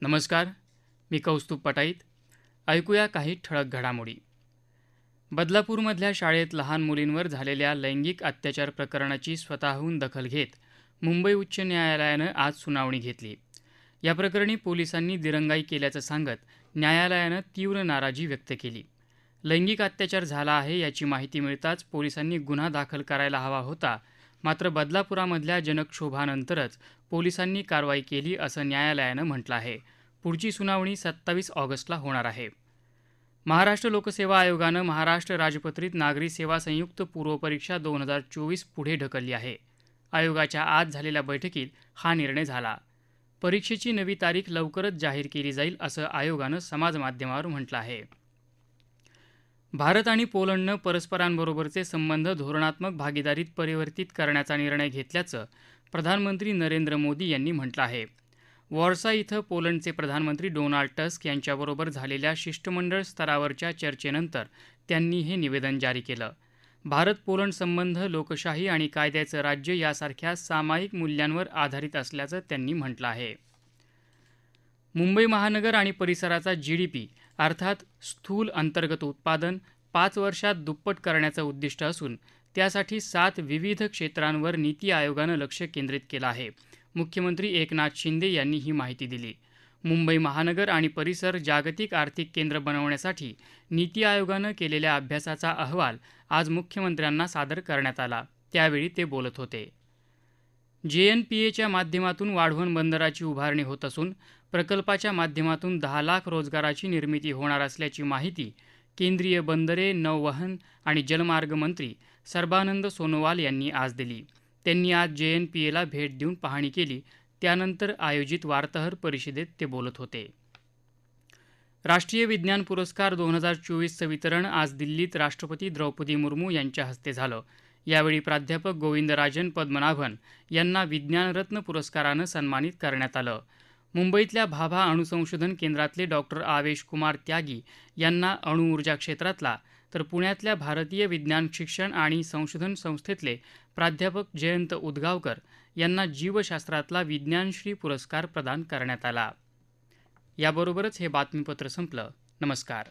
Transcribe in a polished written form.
नमस्कार. मी कौस्तुभ पटाईत. ऐकूया काही ठळक घडामोडी. बदलापूरमधल्या शाळेत लहान मुलींवर झालेल्या लैंगिक अत्याचार प्रकरणाची स्वतःहून दखल घेत मुंबई उच्च न्यायालयानं आज सुनावणी घेतली. या प्रकरणी पोलिसांनी दिरंगाई केल्याचं सांगत न्यायालयानं तीव्र नाराजी व्यक्त केली. लैंगिक अत्याचार झाला आहे याची माहिती मिळताच पोलिसांनी गुन्हा दाखल करायला हवा होता, मात्र बदलापुरामधल्या जनक्षोभानंतरच पोलिसांनी कारवाई केली असं न्यायालयानं म्हटलं आहे. पुढची सुनावणी 27 ऑगस्टला होणार आहे. महाराष्ट्र लोकसेवा आयोगानं महाराष्ट्र राजपत्रित नागरी सेवा संयुक्त पूर्वपरीक्षा 2024 पुढे ढकलली आहे. आयोगाच्या आज झालेल्या बैठकीत हा निर्णय झाला. परीक्षेची नवी तारीख लवकरच जाहीर केली जाईल असं आयोगानं समाजमाध्यमावर म्हटलं आहे. भारत आणि पोलंडनं परस्परांबरोबरचे संबंध धोरणात्मक भागीदारीत परिवर्तित करण्याचा निर्णय घेतल्याचं प्रधानमंत्री नरेंद्र मोदी यांनी म्हटलं आहे. वॉर्सा इथं पोलंडचे प्रधानमंत्री डोनाल्ड टस्क यांच्याबरोबर झालेल्या शिष्टमंडळ स्तरावरच्या चर्चेनंतर त्यांनी हे निवेदन जारी केलं. भारत पोलंड संबंध लोकशाही आणि कायद्याचं राज्य यासारख्या सामायिक मूल्यांवर आधारित असल्याचं त्यांनी म्हटलं आहे. मुंबई महानगर आणि परिसराचा GDP अर्थात स्थूल अंतर्गत उत्पादन 5 वर्षात दुप्पट करण्याचं उद्दिष्ट असून त्यासाठी 7 विविध क्षेत्रांवर नीती आयोगानं लक्ष केंद्रित केलं आहे. मुख्यमंत्री एकनाथ शिंदे यांनी ही माहिती दिली. मुंबई महानगर आणि परिसर जागतिक आर्थिक केंद्र बनवण्यासाठी नीती आयोगानं केलेल्या अभ्यासाचा अहवाल आज मुख्यमंत्र्यांना सादर करण्यात आला. त्यावेळी ते बोलत होते. JNPAच्या माध्यमातून वाढवण बंदराची उभारणी होत असून प्रकल्पाच्या माध्यमातून 10 लाख रोजगाराची निर्मिती होणार असल्याची माहिती केंद्रीय बंदरे, नौवहन आणि जलमार्ग मंत्री सर्बानंद सोनोवाल यांनी आज दिली. त्यांनी आज JNPAला भेट देऊन पाहणी केली. त्यानंतर आयोजित वार्ताहर परिषदेत ते बोलत होते. राष्ट्रीय विज्ञान पुरस्कार 2024चं वितरण आज दिल्लीत राष्ट्रपती द्रौपदी मुर्मू यांच्या हस्ते झालं. यावेळी प्राध्यापक गोविंदराजन पद्मनाभन यांना विज्ञानरत्न पुरस्कारानं सन्मानित करण्यात आलं. मुंबईतल्या भाभा अणुसंशोधन केंद्रातले डॉक्टर आवेश कुमार त्यागी यांना अणुऊर्जा क्षेत्रातला, तर पुण्यातल्या भारतीय विज्ञान शिक्षण आणि संशोधन संस्थेतले प्राध्यापक जयंत उदगावकर यांना जीवशास्त्रातला विज्ञानश्री पुरस्कार प्रदान करण्यात आला. याबरोबरच हे बातमीपत्र संपलं. नमस्कार.